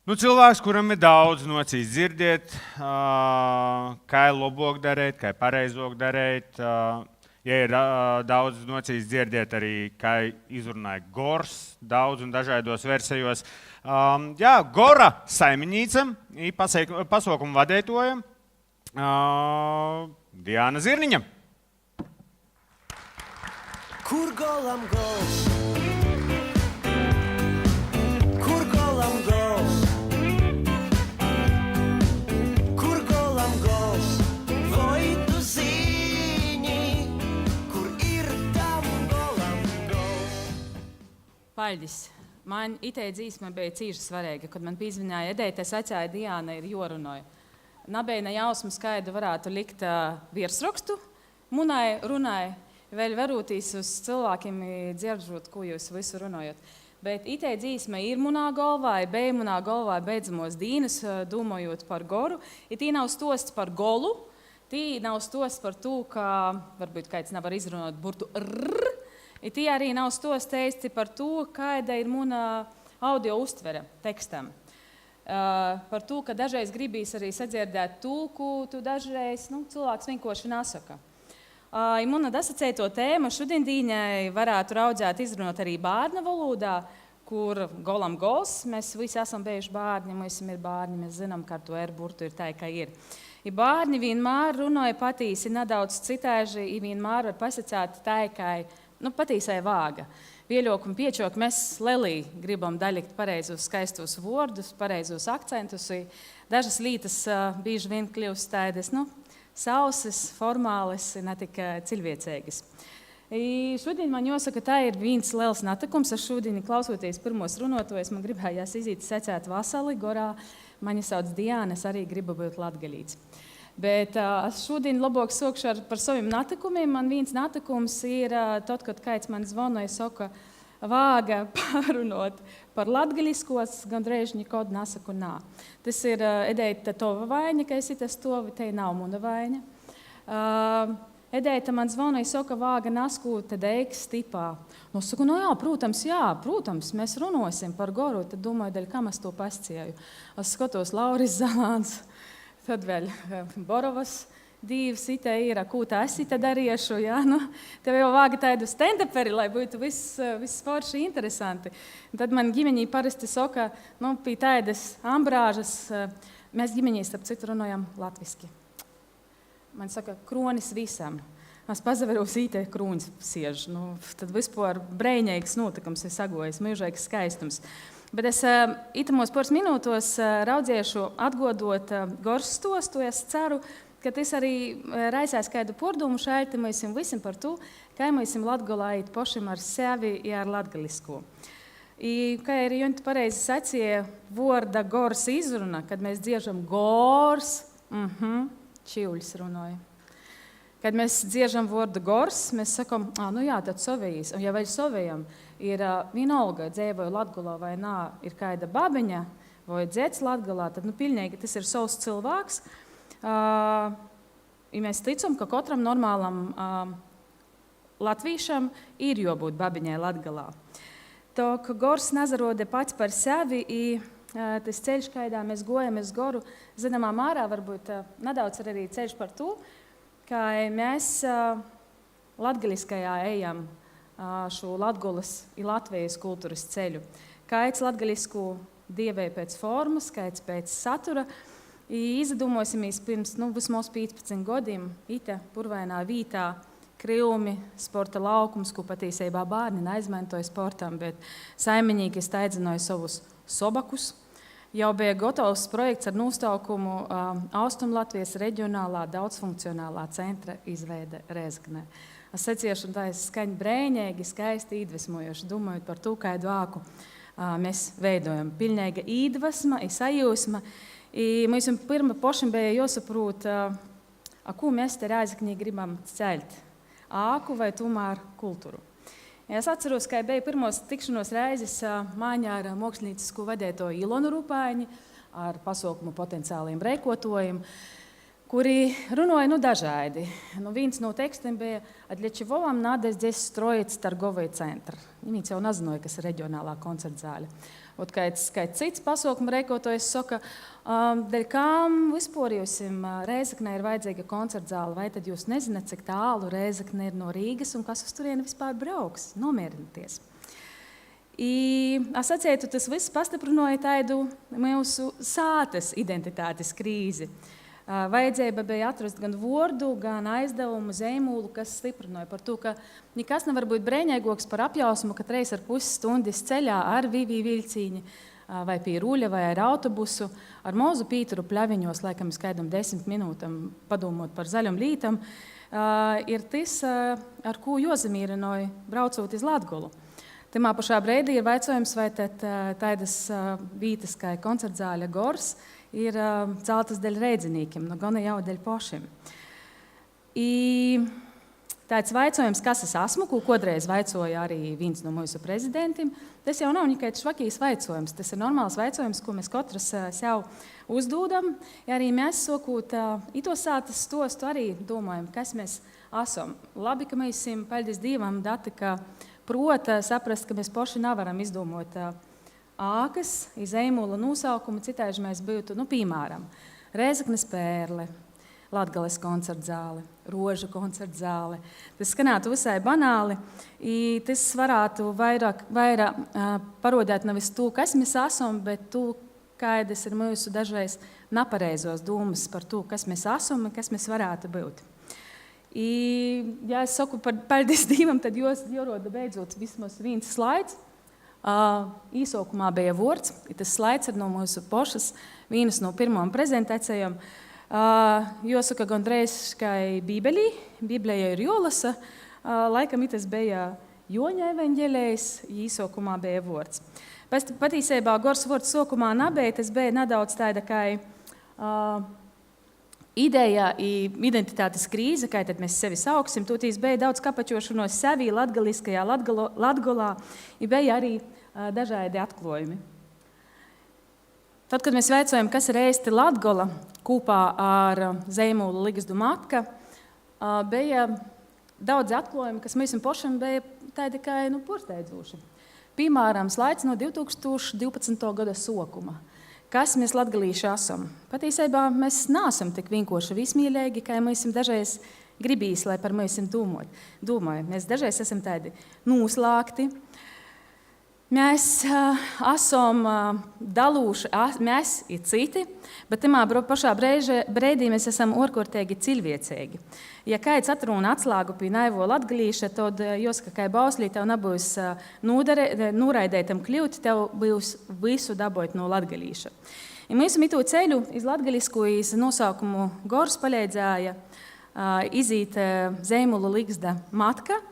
Cilvēks, kuram ir daudz nocīs dzirdiet, kā labāk darīt, kā pareizāk darīt. Ja ir daudz nocīs dzirdiet arī, kā izrunāja Gors, daudz un dažādos versijos. Gora saimniece, pasaukumu vadītāja Diana Zirniņa. Kur golam gols? Paļģis. Man itē dzīsme bija cīši svarīga, kad man pīzviņāja Edeite, es acēju Diāna ir jorunoja. Nabeja ne jausmu skaidu varētu likt virsrakstu, munai runai, vēl varūtīs uz cilvēkiem dzirdzot, ko jūs visu runājat. Bet itē dzīsme ir munā galvā, bija munā galvā beidzamos dīnas, domājot par goru. Tī nav stosts par golu, tī nav stosts par to, ka varbūt kāds nevar izrunāt burtu rrr. Tī arī nav stosts par to, kāda ir mana audio uztvere tekstam. Par to, ka dažreiz gribīs arī sadzirdēt tulku, tu dažreiz cilvēks vienkārši nesaka. Mana dasacēto tēma šodien dīņai varētu raudzēt izrunāt arī bērna valodā, kur golam gols. Mēs visi esam bijuši bērni, mēs ir bērni, mēs zinām, ka ar to burtu ir tā, kā ir. Bērni vienmēr runāja patīsi, nedaudz citāži, vienmēr var pasacēt tā, kā patīsai vāga. Pieļok un piečok, mēs lelī gribam daļikt pareizos skaistos vārdus, pareizos akcentus. Dažas lietas bieži vien kļūst tādas, sausas, formālas, ne tik cilvēcīgas. Šodien man jāsaka, tā ir viens liels notikums. Es šodien, klausoties pirmos runātājus, man gribējās iziet secēt vasali gorā. Mani sauc Diana, es arī gribu būt latgalīts. Bet šodien labāk sākšu par saviem notikumiem. Man viens notikums ir tad, kad kāds man zvanoja, saka, vāga pārunot par latgaliskos, gandrīz nekad nesaku nā. Tas ir Edeita tova vaina, ka esi tas tovi, te nav muna vaina. Edeita man zvanoja, saka, vāga nasku, tad eiks stipā. Saku, protams, mēs runāsim par goru, tad domāju, daļ, kam es to pascēju. Es skatos Lauris Zalāns. Tad vēl Borovas divas itē ir, ko tā es itē darīšu. Tev jau vāga tādu stand-uperi, lai būtu viss forši interesanti. Tad man ģimeņī parasti saka, pie tādas ambrāžas, mēs ģimeņī starp citu runājam latviski. Man saka, kronis visam. Es pazaveros itē krūņas siež. Tad vispār brēņīgs notikums ir sagojis, mūžīgs skaistums. Bet es itamos pāris minūtos raudziešu atgodot Gors stostu. Es ceru, ka tas arī raisēs kādu pordumu šeit mēs visam par to, kā mēs Latgolā īt pošim ar sevi ar latgalisko. Kā arī Jonta pareizi sacīja, vorda Gors izruna, kad mēs dziežam Gors, Čiuļs runāja. Kad mēs dziežam vordu Gors, mēs sakam, tad Sovijas, un ja vēl Sovijam ir vienalga, dzīvoja Latgolā vai nā, ir kāda babiņa vai dzēts Latgolā, tad pilnīgi tas ir savs cilvēks. Mēs ticam, ka katram normālam latvīšam ir jābūt babiņai Latgolā. To, ka Gors nazarode pats par sevi, tas ceļš, kādā mēs gojam uz Goru, zināmā mērā varbūt nedaudz arī ceļš par to, kā mēs latgaliskajā ejam šo Latgolas i Latvijas kultūras ceļu. Kāds latgalisku dievēja pēc formas, kāds pēc satura. Izdomosimies pirms vismaz 15 gadiem ite purvainā vītā Krīlumi sporta laukums, ko patiesībā bērni neizmantoja sportam, bet saimnieki staidzināja savus sobakus. Jau bija gatavs projekts ar nostaukumu Austrumlatvijas reģionālā daudzfunkcionālā centra izveide Rezgnē. Es seciešu, un tā es skaņu brēņēgi, skaisti iedvesmojoši, domājot par to, kādu āku mēs veidojam. Pilnīga iedvesma, sajūsma. Mums pirma pošam bija jāsaprot, ko mēs te Rēzeknī gribam celt. Āku vai tomēr kultūru. Es atceros, ka bija pirmos tikšanos reizes māņā ar māksliniecisko vadītāju Ilonu Rupāņu, ar pasaukumu potenciāliem rēkotojiem, kuri runāja dažādi. Viens no tekstiem bija «Для чего вам надо здесь строить торговый центр?» Viņi jau nezināja, kas ir reģionālā koncertzāle. Ot kāds cits pasaukuma rēkotojs saka, dēļ kām vispār jūsim Rēzeknē ir vajadzīga koncertzāle, vai tad jūs nezināt, cik tālu Rēzekne ir no Rīgas un kas uz turieni vispār brauks? Nomierinieties. Es atceru, tas viss pastiprināja tādu mūsu sātes identitātes krīzi. Vajadzība bija atrast gan vārdu, gan aizdevumu zīmolu, kas stiprināja par to, ka nekas nevar būt brēņīgāks par apjausmu, ka 3,5 stundas ceļā ar Vivī vilcīni vai pie ruļa vai ar autobusu, ar mazu Pīteru pļaviņos, laikam skaidam 10 minūtam padomot par zaļam lītam, ir tas, ar ko jozamīrinoja braucot iz Latgolu. Timā pašā brīdī ir vaicojums, vai tādas vītas kā koncertzāļa Gors ir celtas dēļ rēdzinīkiem, no gana jau dēļ pašiem. Tāds vaicojums, kas es esmu, ko kodreiz vaicoja arī viens no mūsu prezidentiem, tas jau nav nekai švakīs vaicojums. Tas ir normāls vaicojums, ko mēs katrs sev uzdodam. Ja arī mēs sokot itos sātas stostu arī domājam, kas mēs esam. Labi, ka mēs esam, paldies Dievam, dati, ka prota saprast, ka mēs paši nevaram izdomot ākas, zīmola nosaukumu, citādi mēs būtu, piemēram, Rēzeknes pērle, Latgales koncertzāle, Rožu koncertzāle. Tas skanētu visai banāli, tas varētu vairāk parodēt nevis to, kas mēs esam, bet to, kādas ir mūsu dažreiz nepareizos domas par to, kas mēs esam un kas mēs varētu būt. Ja es saku par paldies Dievam, tad jāroda beidzot vismaz viens slaids. Īsākumā bija vārds, tas slaids ir no mūsu pašas vienas no pirmām prezentācijām. Jāsaka gandrīz kā Bībelī, Bībelē ir jālasa, laikam tas bija Joņa evaņģēlijs, īsākumā bija vārds. Patiesībā Gors vārds sākumā nebija, tas bija nedaudz tāda kā ideja identitātes krīze, kā tad mēs sevi sauksim, tūtīs bija daudz kapačošanos sevī latgaliskajā Latgolā, bija arī dažādi atklājumi. Tad, kad mēs veicojam, kas ir īsti Latgola, kopā ar zīmolu Ligzdu Matka, bija daudz atklājumi, kas mums pašam bija tādi kā porsteidzoši. Piemēram, slaids no 2012. gada sākuma. Kas mēs latgalīši esam? Patiesībā mēs neesam tik vienkārši vismīļīgi, kā mēs dažreiz gribīs, lai par mums domāju. Mēs dažreiz esam tādi noslēgti. Mēs esam dalūši, mēs ir citi, bet tamā pašā brīdī mēs esam ārkārtīgi cilvēcīgi. Ja kāds atrūna atslēgu pie naivo latgalīša, tad jāsaka, ka bauslī tev nebūs noraidētam kļūt, tev būs visu dabūt no latgalīša. Ja mēs to ceļu iz latgalisku nosaukumu Gors palīdzēja izīt zīmolu Ligzda Matka.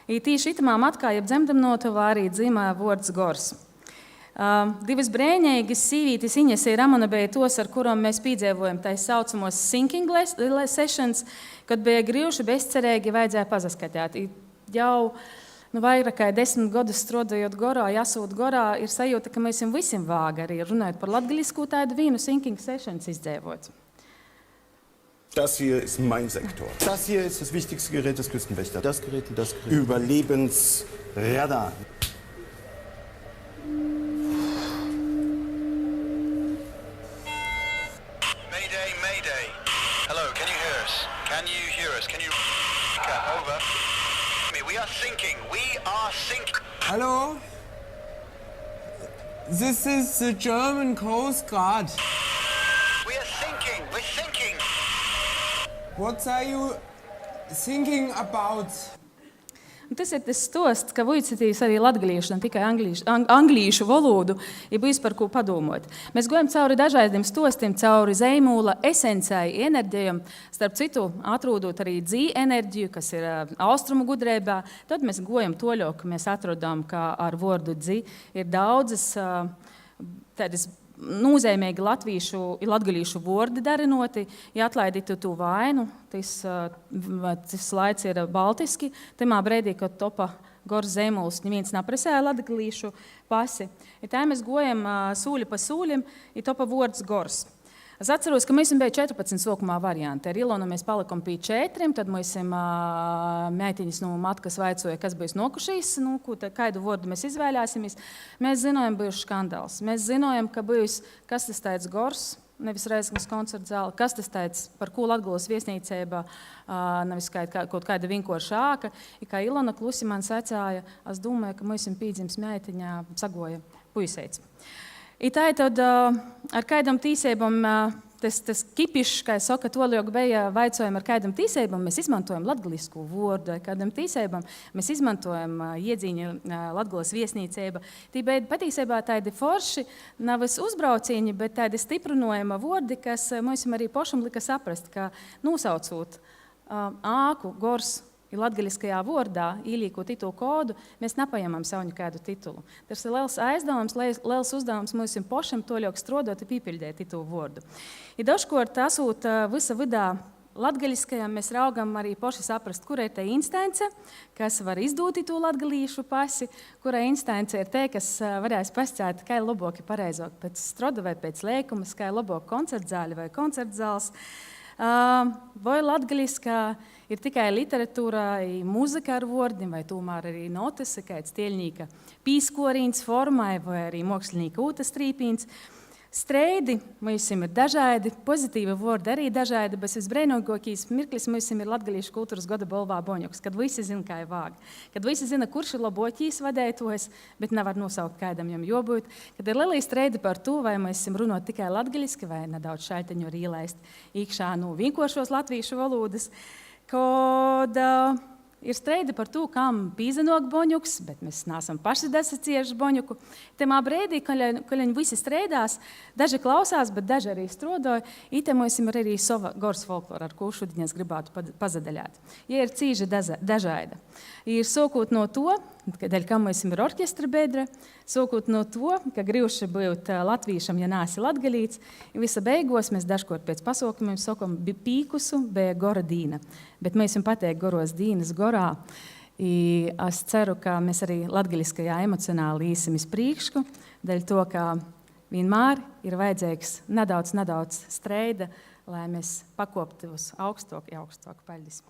Tīši itamā matkā, jeb dzemdamnotavā arī dzimā vārds Gors. Divas brēņīgas sīvītes Iņese Ramona bija tos, ar kurām mēs piedzīvojam tā saucamos sinking sessions, kad bija grīvši bezcerīgi vajadzēja pazaskatāt. Jau vairāk kā 10 gadus strādājot Gorā, jāsūt Gorā, ir sajūta, ka mēs visiem vāga arī runājot par latgalisku tādu vienu sinking sessions izdzīvot. Das hier ist mein Sektor. Das hier ist das wichtigste Gerät des Küstenwächters. Das Gerät und das Gerät. Überlebensradar. Mayday, Mayday. Hello, can you hear us? Can you hear us? Can you... Over. We are sinking. We are sinking. Hello? This is the German Coast Guard. We are sinking. We're sinking. What are you thinking about? Tas ir tas stosts, ka vicitīs arī latgaliešu, ne tikai anglīšu valodu, ja būs par ko padomot. Mēs gojam cauri dažādiem stostiem, cauri zīmola esencei, enerģijam, starp citu atrūdot arī dzī enerģiju, kas ir austrumu gudrībā. Tad mēs gojam toļo, ka mēs atrodām, ka ar vārdu dzī ir daudzas tādas nozīmīgi latgalīšu vārdi darinoti, ja atlaidītu to vainu, tas slaids ir baltiski, tamā brīdī, kad topa Gors zīmols, neviens napresēja latgalīšu pasi. Ja tā mēs gojam sūļi pa sūļim, ja topa vārds Gors. Es atceros, ka mēs bija 14 sokumā varianti. Ar Ilonu mēs palikām pie 4, tad mēs meitiņas no matkas vaicoja, kas bija nokušīs, kādu vārdu mēs izvēlēsimies. Mēs zinājām, bijuši skandāls. Mēs zinājām, ka bijusi, kas tas tāds gors, nevis Reizeknas koncerta zāle, kas tas tāds, par ko Latgulas viesnīcībā, nevis kaut kāda vinkoša āka. Kā Ilona klusi man sacāja, es domāju, ka mēs pīdzims meitiņā sagoja puiseits. I tā tad ar kādam tīsībam, tas kipišs, kā saka, toliek bija vaicojumi ar kādam tīsībam, mēs izmantojam latgulisku vārdu, ar kādam tīsībam mēs izmantojam iedzīņu Latgulas viesnīcība. Tī bija patīsībā tādi forši, nevis uzbraucīņi, bet tādi stiprinojama vārdi, kas mums arī pošam lika saprast, ka nosaucot āku, gors, ir latgaliskajā vārdā ielīkot titulu kodu, mēs nepaņemam savu kādu titulu. Tas ir liels aizdevums, liels uzdevums mums pašam to ļoti strodot un pīpildēt titulu vārdu. I dažkārt esot visa vidā latgaliskajā, mēs raugam arī paši saprast, kura ir tā instance, kas var izdot to latgalīšu pasi, kura instance ir te, kas varēs pascēt, kā ir labāk pareizāk pēc stroda vai pēc lēkumas, kā ir labāk koncertzāļa vai koncertzāls. Vai latgaliskā ir tikai literatūra, mūzika ar vārdiem, vai tomēr arī notas, kāds tieļnīka pīskorīns formai, vai arī mākslinieka ūtas trīpīns. Streidi mums ir dažādi, pozitīvi vārdi arī dažādi, bet visbrīnīgākais mirklis mums ir Latgalīšu kultūras gada balvā Boņuks, kad visi zina, kā ir vāga. Kad visi zina, kurš ir labākais vadītājs, bet nevar nosaukt, kādam viņam jābūt. Kad ir lielī streidi par to, vai mēs runāt tikai latgaliski, vai nedaudz šaļteņu arī ielaist iekšā no vienkāršos latviešu valodas. Kad ir streidi par to, kam pīzenok Boņuks, bet mēs neesam paši desacieši Boņuku. Tamā brīdī, kad viņi visi streidās, daži klausās, bet daži arī strodoja, i te mums ir arī sava gors folklora, ar ko šodien es gribētu pazadaļāt. Ja ir cīži dažāda. Ir sākot no to, kādēļ kam mums ir orķestra bedre, sākot no to, ka gribši būt latvīšam, ja nāsi latgalīts, i visa beigos mēs dažkārt pēc pasaukumiem sakam, pīkusu bija gora dīna. Bet mēs jums pateiktu goros dīnas gorā. I es ceru, ka mēs arī latgaliskajā emocionāli īsim iz priekšu, dēļ to, ka vienmēr ir vajadzīgs nedaudz streida, lai mēs pakoptu uz augstāk. Paldies!